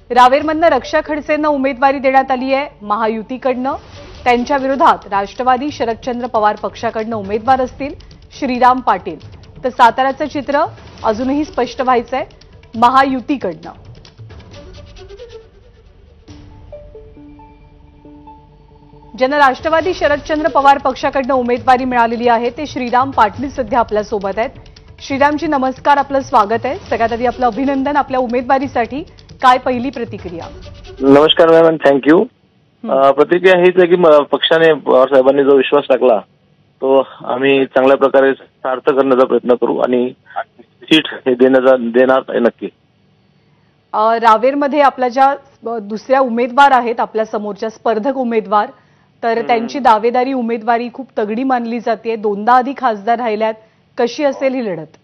रावेरमधनं रक्षा खडसेंना उमेदवारी देण्यात आली आहे महायुतीकडनं। त्यांच्या विरोधात राष्ट्रवादी शरदचंद्र पवार पक्षाकडनं उमेदवार असतील श्रीराम पाटील। तर साताऱ्याचं चित्र अजूनही स्पष्ट व्हायचंय महायुतीकडनं। ज्यांना राष्ट्रवादी शरदचंद्र पवार पक्षाकडनं उमेदवारी मिळालेली आहे ते श्रीराम पाटील सध्या आपल्या सोबत आहेत। श्रीरामजी नमस्कार, आपलं स्वागत आहे। सगळ्यात आधी आपलं अभिनंदन आपल्या उमेदवारीसाठी। काय पहिली प्रतिक्रिया? नमस्कार मॅम, थँक्यू। प्रतिक्रिया हीच आहे की पक्षाने पवार साहेबांनी जो विश्वास टाकला तो आम्ही चांगल्या प्रकारे सार्थ करण्याचा प्रयत्न करू आणि सीट हे देणार नक्की। रावेरमध्ये आपल्या ज्या दुसऱ्या उमेदवार आहेत आपल्या समोरच्या स्पर्धक उमेदवार, तर त्यांची दावेदारी उमेदवारी खूप तगडी मानली जाते। दोनदा आधी खासदार राहिल्यात, कशी असेल ही लढत?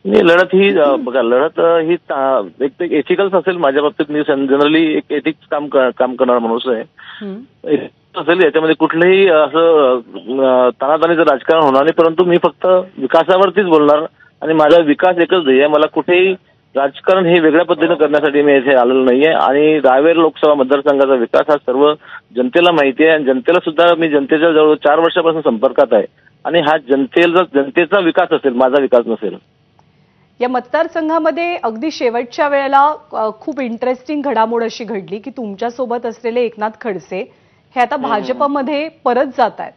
नाही, लढत ही बघा, लढत ही एक एथिकल्स असेल। माझ्या बाबतीत मी जनरली एक एथिक्स काम करणारा माणूस आहे असेल। याच्यामध्ये कुठलंही असं ताणाताणीचं राजकारण होणार नाही, परंतु मी फक्त विकासावरतीच बोलणार आणि माझा विकास एकच ध्येय आहे। मला कुठेही राजकारण हे वेगळ्या पद्धतीने करण्यासाठी मी इथे आलेलो नाहीये आणि रावेर लोकसभा मतदारसंघाचा विकास हा सर्व जनतेला माहिती आहे आणि जनतेला सुद्धा मी जनतेच्या जवळ 4 वर्षापासून संपर्कात आहे आणि हा जनतेचा विकास असेल, माझा विकास नसेल। या मतदारसंघामध्ये अगदी शेवटच्या वेळेला खूप इंटरेस्टिंग घडामोड अशी घडली की तुमच्यासोबत असलेले एकनाथ खडसे हे आता भाजपमध्ये परत जात आहेत।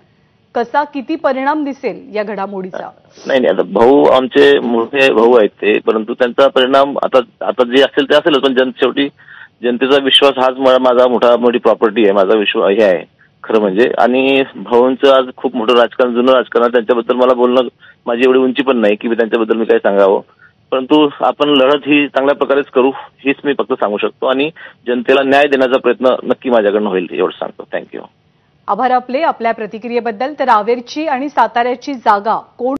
कसा किती परिणाम दिसेल या घडामोडीचा? नाही, आता भाऊ आमचे मोठे भाऊ आहेत ते, परंतु त्यांचा परिणाम आता जे असेल ते असेलच, पण शेवटी जनतेचा विश्वास हाच माझा मोठी प्रॉपर्टी आहे, माझा विश्वास हे आहे खरं म्हणजे। आणि भाऊंचं आज खूप मोठं राजकारण, जुनं राजकारण, त्यांच्याबद्दल मला बोलणं माझी एवढी उंची पण नाही की त्यांच्याबद्दल मी काय सांगावं, परंतु आपण लढत ही चांगल्या प्रकारेच करू हीच मी फक्त सांगू शकतो आणि जनतेला न्याय देण्याचा प्रयत्न नक्की माझ्याकडनं होईल एवढं सांगतो। थँक्यू। आभार आपल्या प्रतिक्रियेबद्दल। तर रावेरची आणि साताऱ्याची जागा कोण